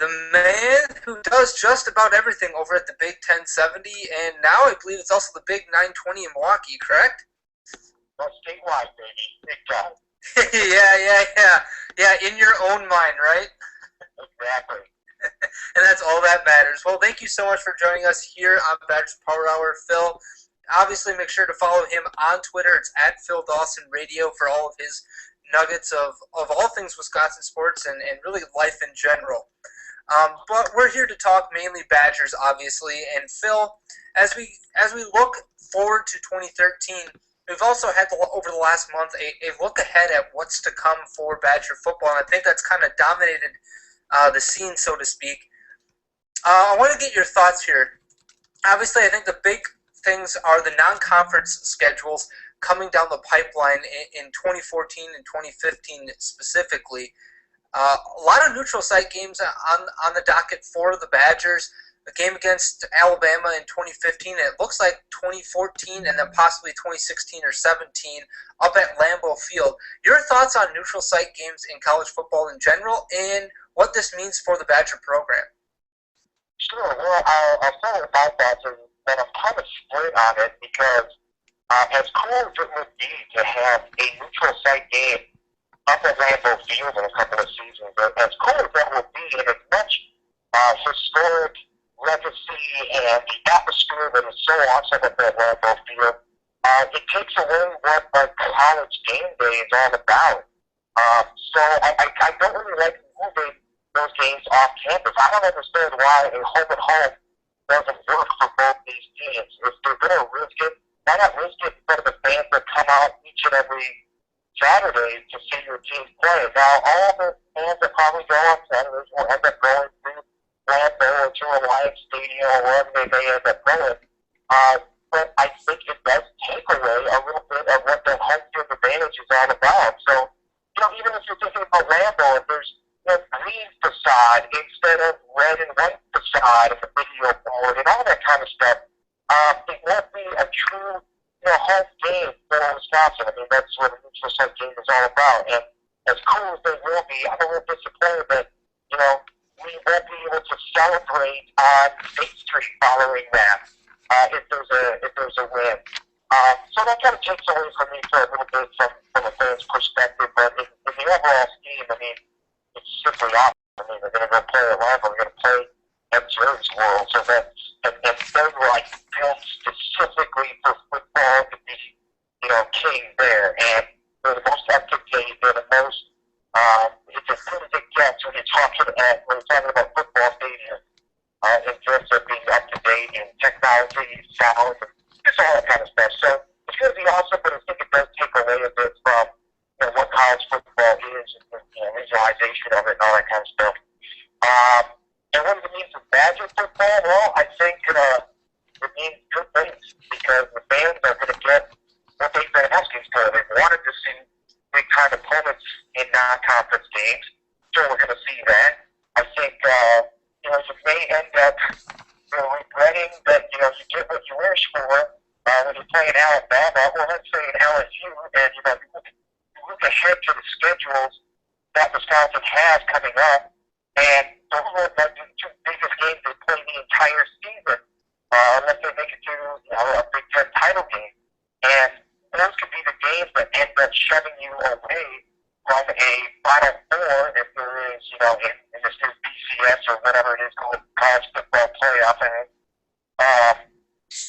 Speaker 1: the man who does just about everything over at the Big 1070, and now I believe it's also the Big 920 in Milwaukee, correct?
Speaker 4: Well, statewide, baby. Big time.
Speaker 1: Yeah, in your own mind, right?
Speaker 4: Exactly.
Speaker 1: And that's all that matters. Well, thank you so much for joining us here on Badgers Power Hour, Phil. Obviously, make sure to follow him on Twitter. It's at Phil Dawson Radio for all of his nuggets of all things Wisconsin sports and really life in general. But we're here to talk mainly Badgers, obviously. And Phil, as we look forward to 2013, we've also had, over the last month, a look ahead at what's to come for Badger football, and I think that's kind of dominated the scene, so to speak. I want to get your thoughts here. Obviously, I think the big things are the non-conference schedules coming down the pipeline in 2014 and 2015 specifically. A lot of neutral site games on the docket for the Badgers. The game against Alabama in 2015, it looks like 2014 and then possibly 2016 or 17 up at Lambeau Field. Your thoughts on neutral site games in college football in general and what this means for the Badger program?
Speaker 4: Sure. Well, I'll say about that, and I'm kind of split on it because as cool as it would be to have a neutral site game up at Lambeau Field in a couple of seasons, as cool as that would be, and as much historic legacy and the atmosphere that is so awesome at that Lambeau Field, it takes away what a college game day is all about. So I don't really like moving those games off campus. I don't understand why a home and home doesn't work for both these teams. If they're going to risk it, why not risk it for the fans that come out each and every Saturday to see your team play? Now, all the fans that probably go on Saturdays will end up going through Lambeau or to Alliance Stadium or wherever they may end up going. But I think it does take away a little bit of what the home field advantage is all about. So, even if you're thinking about Lambeau, if there's green facade instead of red and white facade in the video board and all that kind of stuff, it won't be a true home game for Wisconsin. I mean, that's what a neutral site game is all about. And as cool as they will be, I'm a little disappointed that, you know, we won't be able to celebrate on State Street following that if there's a win. So that kind of takes away from me for a little bit from a fan's perspective, but in the overall scheme, I mean, it's simply awesome. I mean, they're going to go play at Lambeau, they're going to play at Jerry's World, so that, and they're like built specifically for football to be, you know, king there, and they're the most up to date, they're the most, it's as good as it gets when you're talking about football stadium, in terms of being up to date in technology, sound, and just all that kind of stuff. So it's going to be awesome, but I think it does take away a bit from, you know, what college football is and, you know, visualization of it and all that kind of stuff. And what does it mean for Badger football? Well, I think it means good things because the fans are going to get what they've been asking for. They've wanted to see big-time opponents in non-conference games, so we're going to see that. I think, you know, you may end up, you know, regretting that, you know, you get what you wish for when you're playing Alabama, or let's say in LSU, and, you know, you look ahead to the schedules that Wisconsin has coming up, and those are the two biggest games they play the entire season, unless they make it to, you know, a Big Ten title game. And those could be the games that end up shoving you away from a Final Four if there is, you know, in this new BCS or whatever it is called, college football playoff. And,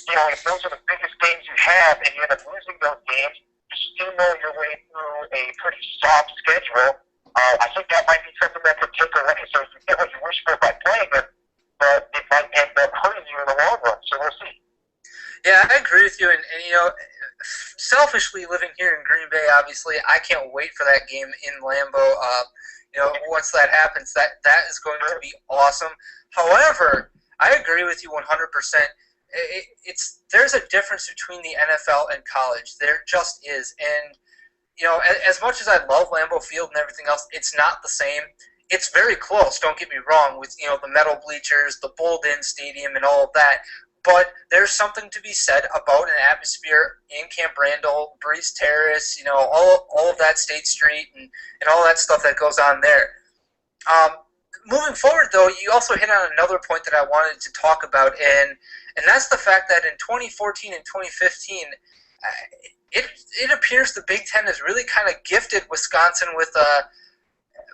Speaker 4: you know, if those are the biggest games you have and you end up losing those games, you steamroll your way through a pretty soft schedule. I think that might be something that could take away. So you get what you wish for by playing it, but it might end up hurting you in the long run. So we'll see.
Speaker 1: Yeah, I agree with you. And you know, selfishly living here in Green Bay, obviously, I can't wait for that game in Lambeau. You know, once that happens, that is going to be awesome. However, I agree with you 100%. There's a difference between the NFL and college. There just is. And, you know, as much as I love Lambeau Field and everything else, it's not the same. It's very close, don't get me wrong, with, you know, the metal bleachers, the bowled-in stadium, and all of that. But there's something to be said about an atmosphere in Camp Randall, Breeze Terrace, you know, all of that State Street and all that stuff that goes on there. Moving forward, though, you also hit on another point that I wanted to talk about, and that's the fact that in 2014 and 2015, it appears the Big Ten has really kind of gifted Wisconsin with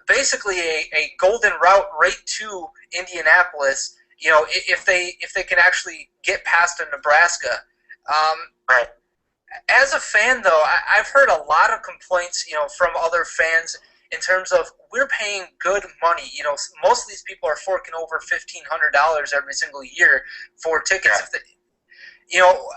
Speaker 1: basically a golden route right to Indianapolis. You know, if they can actually get past a Nebraska.
Speaker 4: Right.
Speaker 1: As a fan, though, I've heard a lot of complaints, you know, from other fans in terms of we're paying good money. You know, most of these people are forking over $1,500 every single year for tickets.
Speaker 4: Yeah.
Speaker 1: If they, you know,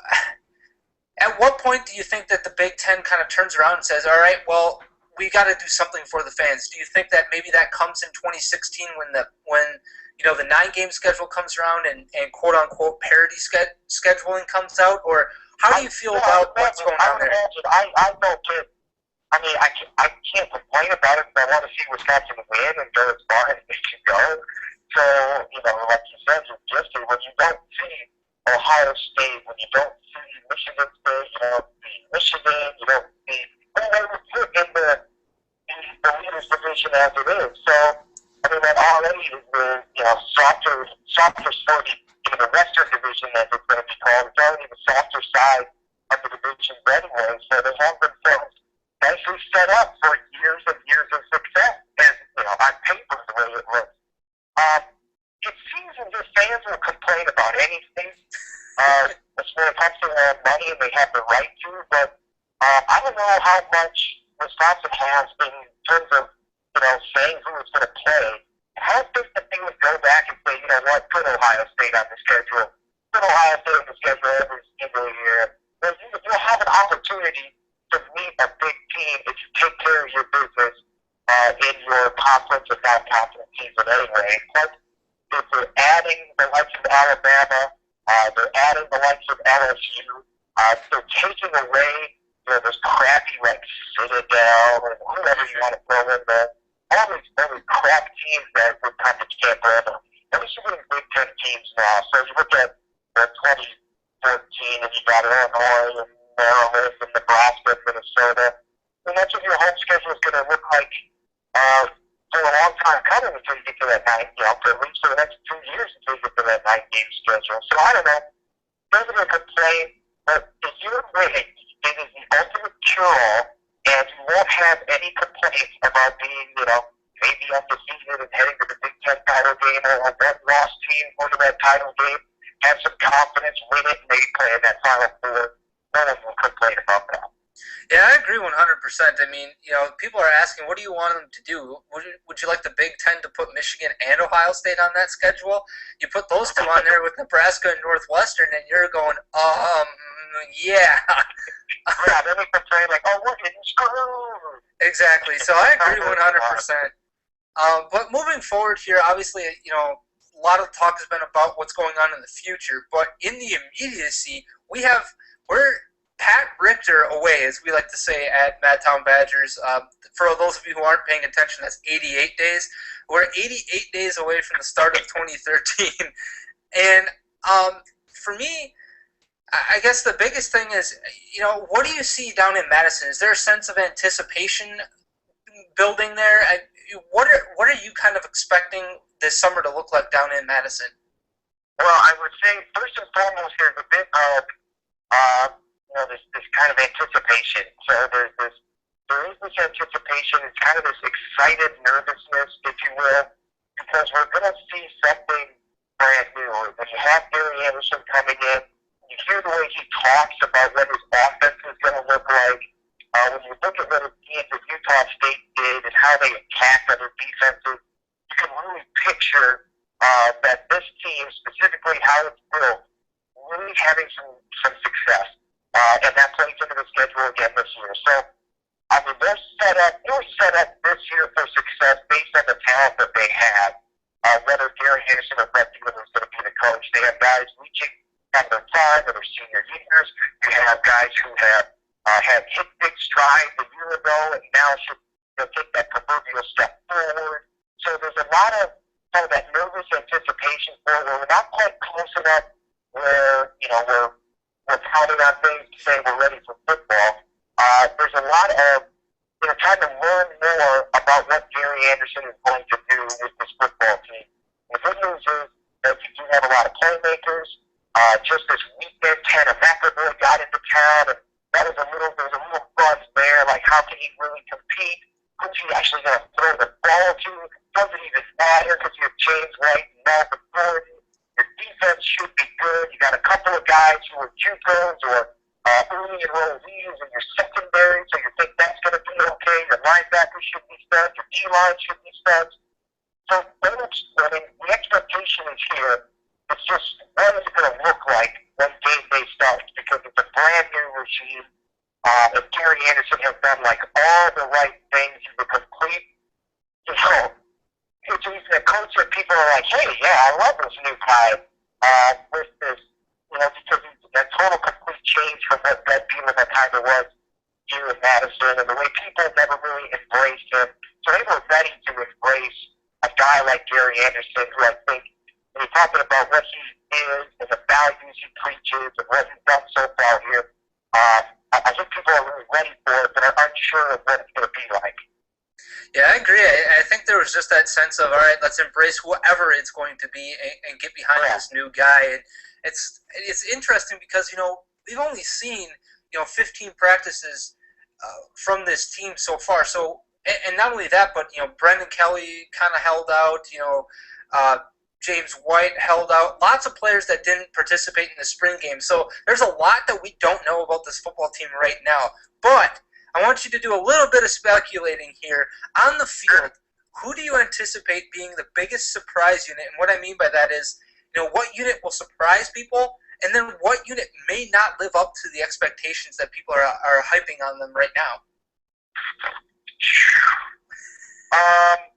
Speaker 1: at what point do you think that the Big Ten kind of turns around and says, all right, well, we got to do something for the fans? Do you think that maybe that comes in 2016 when you know, the 9-game schedule comes around and quote-unquote parity scheduling comes out? Or how do you feel about what's going on there?
Speaker 4: I don't get, I mean, I can't complain about it, but I want to see Wisconsin win and go as far as they can go. So, you know, like you said, when you don't see Ohio State, when you don't see Michigan State, you don't see Michigan, you don't see whoever put in the leaders division as it is. So, I mean, that already is the, you know, softer sport in the Western Division, as it's going to be called. It's already the softer side of the division anyway. So they have themselves nicely set up for years and years of success, and, you know, on paper the way it looks. It seems as if fans will complain about anything, when it comes to money, and they have the right to. But I don't know how much Wisconsin has in terms of, you know, saying who is going to play. How big that they would go back and say, you know what, put Ohio State on the schedule. Put Ohio State on the schedule every single year. You'll have an opportunity to meet a big team if you take care of your business in your conference or non-conference season anyway. Plus, if they're adding the likes of Alabama, they're adding the likes of LSU, they're taking away, you know, those crappy like Citadel or whoever you want to throw in there. All these crap teams that would come to Camp Randall. And we should be Big Ten teams now. So you look at 2013 and you got Illinois and Maryland and Nebraska and Minnesota. And that's what your home schedule is going to look like for a long time coming until you get to that for at least for the next 2 years until you get to that 9-game schedule. So I don't know. Doesn't a complain, but if you're winning, it is the ultimate cure-all, and you won't have any complaints about being, maybe undefeated and heading to the Big Ten title game or a red-loss team going to that title game. Have some confidence, win it, and maybe play in that Final Four. No one will complain about that.
Speaker 1: Yeah, I agree 100%. I mean, people are asking, what do you want them to do? Would you like the Big Ten to put Michigan and Ohio State on that schedule? You put those two on there with Nebraska and Northwestern, and you're going, yeah.
Speaker 4: Yeah, then they complain like, oh, we're getting screwed.
Speaker 1: Exactly. So I agree 100%. But moving forward here, obviously, a lot of talk has been about what's going on in the future. But in the immediacy, we're Pat Richter away, as we like to say at Madtown Badgers. For those of you who aren't paying attention, that's 88 days. We're 88 days away from the start of 2013. And for me, I guess the biggest thing is, what do you see down in Madison? Is there a sense of anticipation building there? What are you kind of expecting this summer to look like down in Madison?
Speaker 4: Well, I would say first and foremost, there's a bit of this kind of anticipation. So there is this anticipation. It's kind of this excited nervousness, if you will, because we're going to see something brand new. When you have Gary Anderson coming in, you hear the way he talks about what his offense is going to look like. When you look at what his teams at Utah State did and how they attacked other defenses, you can really picture that this team, specifically how it's built, really having some success. And that plays into the schedule again this year. So, I mean, they were set up this year for success based on the talent that they have. Whether Gary Anderson or Brett Bielema is going to be the coach, they have guys reaching at their prime or their senior years. You have guys who have hit big strides a year ago and now should take that proverbial step forward. So there's a lot of kind of that nervous anticipation for it. We're not quite close enough where we're counting on things to say we're ready for football. There's a lot of trying to learn more about what Gary Anderson is going to do with this football team. The good news is that you do have a lot of playmakers. Just this weekend, Tanner McElroy got into town, and there was a little buzz there, like how can he really compete? Who's he actually going to throw the ball to? Doesn't even matter because you have James White and Melvin Gordon. Your defense should be good. You got a couple of guys who are JUCOs or early enrollees in your secondary, so you think that's going to be okay. Your linebackers should be studs. Your D-line should be studs. So the expectation is here. It's just what is it going to look like when game day starts, because it's a brand new regime. If Gary Anderson has done all the right things, he's a complete, he's a coach that people are like, hey, yeah, I love this new guy. With this, because he's a total complete change from what Brett Bielema kind of was here in Madison, and the way people never really embraced him. So they were ready to embrace a guy like Gary Anderson, who I think, when you're talking about what he is and the values he preaches and what he's done so far here, I think people are really ready for it, but are unsure of what it's going to be like.
Speaker 1: Yeah, I agree. I think there was just that sense of, all right, let's embrace whoever it's going to be and get behind this new guy. And it's interesting because, we've only seen, 15 practices from this team so far. So, and not only that, but, Brendan Kelly kind of held out, James White held out. Lots of players that didn't participate in the spring game. So there's a lot that we don't know about this football team right now. But I want you to do a little bit of speculating here. On the field, who do you anticipate being the biggest surprise unit? And what I mean by that is, what unit will surprise people, and then what unit may not live up to the expectations that people are hyping on them right now?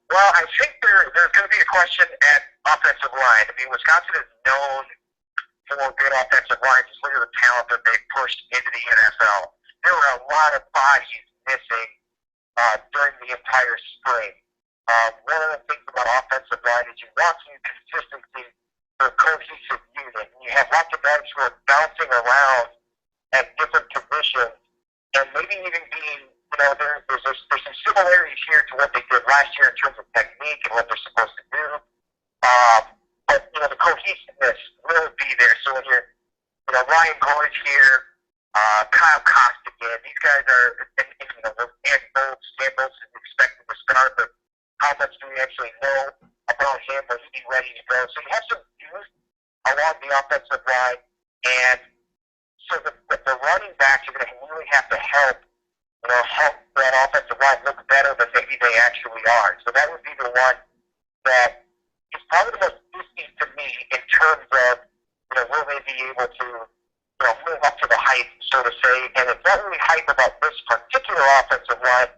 Speaker 4: Well, I think there's going to be a question at offensive line. I mean, Wisconsin is known for good offensive lines. Just look at the talent that they've pushed into the NFL. There were a lot of bodies missing during the entire spring. One of the things about offensive line is you want some consistency for a cohesive unit. And you have lots of guys who are bouncing around at different positions and maybe even being there's some similarities here to what they did last year in terms of technique and what they're supposed to do. But the cohesiveness will be there. So when you're, Ryan Gorge here, Kyle Costigan, these guys are, and Dan Bolts is expected to start, but how much do we actually know about him? Will he be ready to go? So you have some youth along the offensive line, and so the running backs are going to really have to help that offensive line look better than maybe they actually are. So that would be the one that is probably the most risky to me in terms of, will they be able to, live up to the hype, so to say. And it's not really hype about this particular offensive line,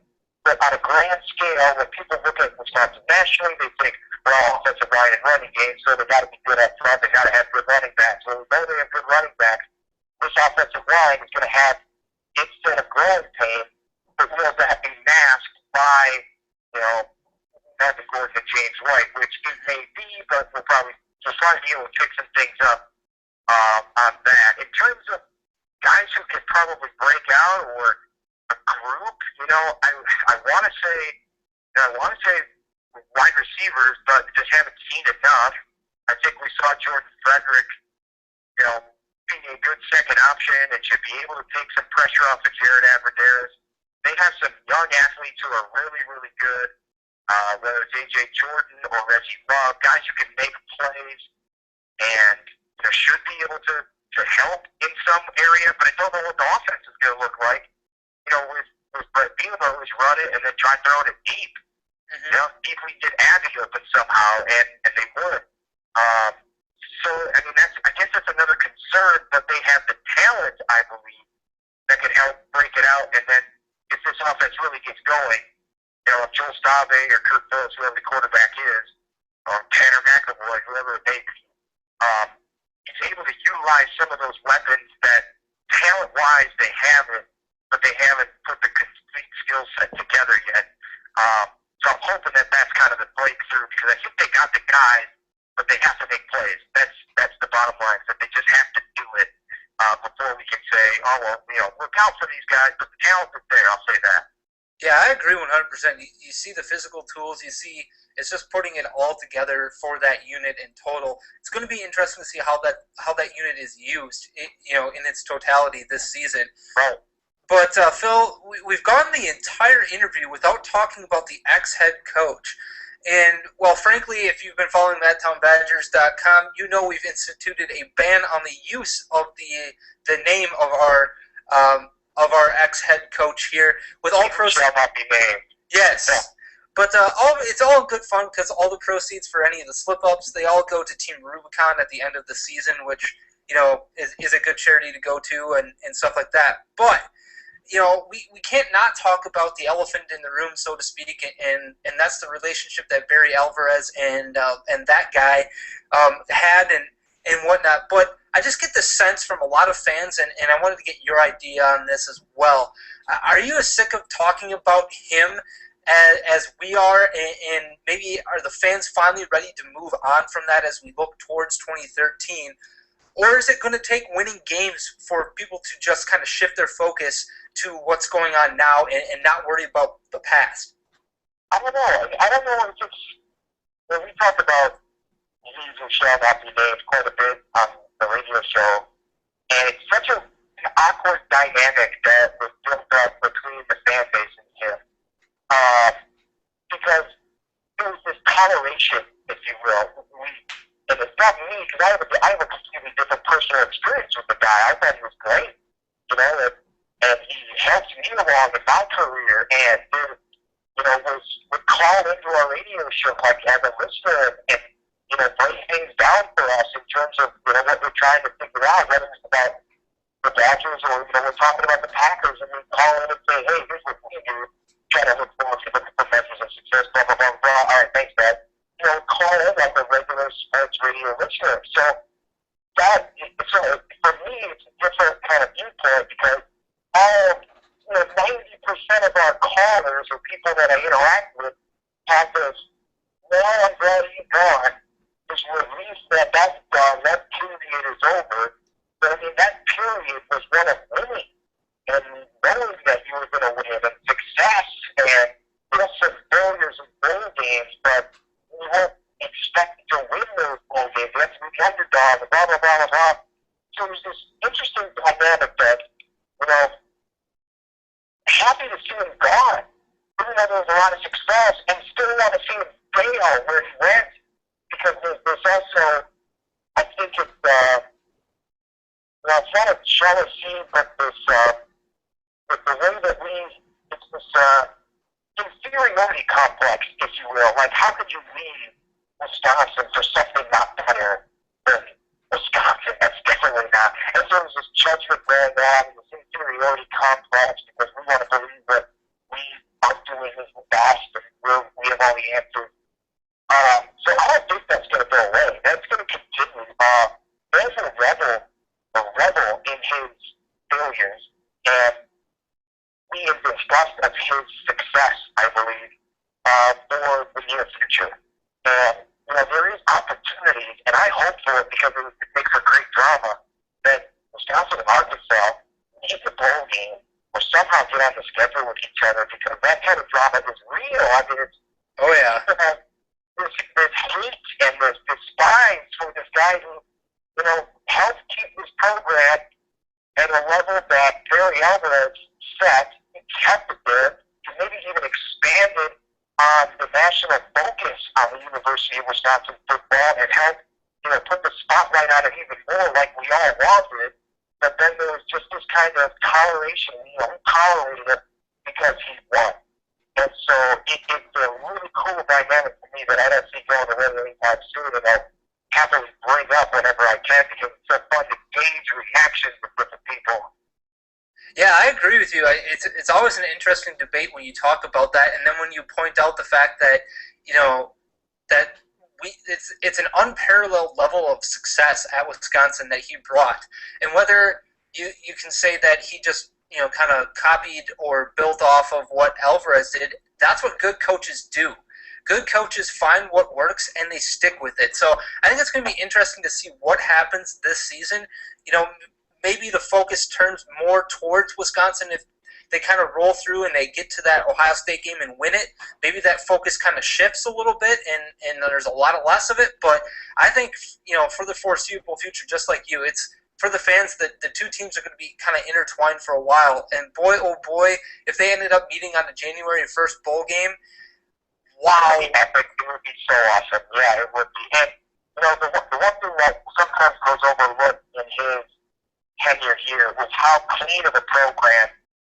Speaker 4: but on a grand scale, when people look at Wisconsin nationally, they think, well, offensive line and running game, so they got to be good up front, they got to have good running backs. Well, we know they have good running backs. This offensive line is going to have its set of growing pains, but will that be masked by, Melvin Gordon and James White, which it may be, but we'll probably just try to be able to pick some things up on that. In terms of guys who can probably break out or a group, I want to say wide receivers, but just haven't seen enough. I think we saw Jordan Frederick, being a good second option and should be able to take some pressure off of Jared Abbrederis. They have some young athletes who are really, really good, whether it's A.J. Jordan or Reggie Love, guys who can make plays and should be able to help in some area, but I don't know what the offense is going to look like. With Brett Bielema, who's run it and then try throwing it deep.
Speaker 1: Mm-hmm.
Speaker 4: If we get Abby open somehow, and they would. So, I guess that's another concern, but they have the talent, I believe, that can help break it out. And then if this offense really gets going, if Joel Stave or Kirk Phillips, whoever the quarterback is, or Tanner McAvoy, whoever it may be, is able to utilize some of those weapons that talent-wise they haven't, but they haven't put the complete skill set together yet. So I'm hoping that that's kind of the breakthrough, because I think they got the guys, but they have to make plays. That's the bottom line, that they just have to do it before we can say, look out for these guys, but the talent is there, I'll say that.
Speaker 1: Yeah, I agree 100%. You see the physical tools. You see it's just putting it all together for that unit in total. It's going to be interesting to see how that unit is used, in its totality this season.
Speaker 4: Right.
Speaker 1: But Phil, we've gone the entire interview without talking about the ex-head coach. And, well, frankly, if you've been following MadtownBadgers.com, we've instituted a ban on the use of the name of our ex-head coach here. With all proceeds,
Speaker 4: shall not be named.
Speaker 1: Yes,
Speaker 4: yeah.
Speaker 1: But it's all good fun, because all the proceeds for any of the slip-ups, they all go to Team Rubicon at the end of the season, which is a good charity to go to and stuff like that. But we can't not talk about the elephant in the room, so to speak, and that's the relationship that Barry Alvarez and that guy had and whatnot. But I just get the sense from a lot of fans, and I wanted to get your idea on this as well. Are you as sick of talking about him as we are, and maybe are the fans finally ready to move on from that as we look towards 2013? Or is it going to take winning games for people to just kind of shift their focus to what's going on now and not worry about the past?
Speaker 4: I don't know. I don't know if it's... When we talk about leagues who shall not be named quite a bit on the radio show, and it's such an awkward dynamic that was built up between the fan base and him. Because there was this toleration, if you will. And it's not me, because I have a completely different personal experience with the guy. I thought he was great, and he helped me along in my career, and would call into our radio show like as a listener and break things down for us in terms of what we're trying to figure out, whether it's about the Badgers or we're talking about the Packers, and we call in and say, hey, here's what we do, try to look forward to the measures of success, blah blah blah blah. All right, thanks, Dad. Call in like a regular sports radio listener. So for me, it's a different kind of viewpoint, because 90% of our callers or people that I interact with have this, well, I'm glad he's gone. This release that's done, that period is over. But that period was one of winning. And knowing that you were going to win and have. So there's this interesting dynamic that, happy to see him gone, even though there was a lot of success, and still want to see him fail where he went, because there's also, I think it's not a jealousy, but this, the way that it's this inferiority complex, if you will. Like, how could you leave Wisconsin for something not better than Wisconsin? That's definitely not. And so there's this judgment going on, this inferiority complex, because we want to believe that we are doing the best and we have all the answers. So I don't think that's going to go away. That's going to continue. There's a rebel in his failures, and we in disgust of his success, I believe, for the near future. And, there is opportunity, and I hope for it because it makes for great drama, that Wisconsin and Arkansas need the bowl game or somehow get on the schedule with each other, because that kind of drama is real. I mean, it's,
Speaker 1: oh yeah,
Speaker 4: there's hate and there's despise for this guy who, helped keep this program at a level that Barry Alvarez set. He kept it there, and maybe even expanded on the national focus on the University of Wisconsin football, and helped, put the spotlight on it even more, like we all wanted. But then there was just this kind of toleration. We tolerated it because he won. And so it's a really cool dynamic for me that I don't see going away anytime soon, and I'll happily bring up whenever I can, because it's so fun to gauge reactions with different people.
Speaker 1: Yeah, I agree with you. It's always an interesting debate when you talk about that, and then when you point out the fact that that it's an unparalleled level of success at Wisconsin that he brought, and whether you can say that he just kind of copied or built off of what Alvarez did. That's what good coaches do. Good coaches find what works and they stick with it. So I think it's going to be interesting to see what happens this season. Maybe the focus turns more towards Wisconsin if they kind of roll through and they get to that Ohio State game and win it. Maybe that focus kind of shifts a little bit and there's a lot less of it. But I think, for the foreseeable future, just like you, it's for the fans that the two teams are going to be kind of intertwined for a while. And boy, oh boy, if they ended up meeting on the January 1st bowl game, wow.
Speaker 4: It would be epic. It would be so awesome. Yeah, it would be. And, the one thing that sometimes goes overlooked in his tenure here was how clean of a program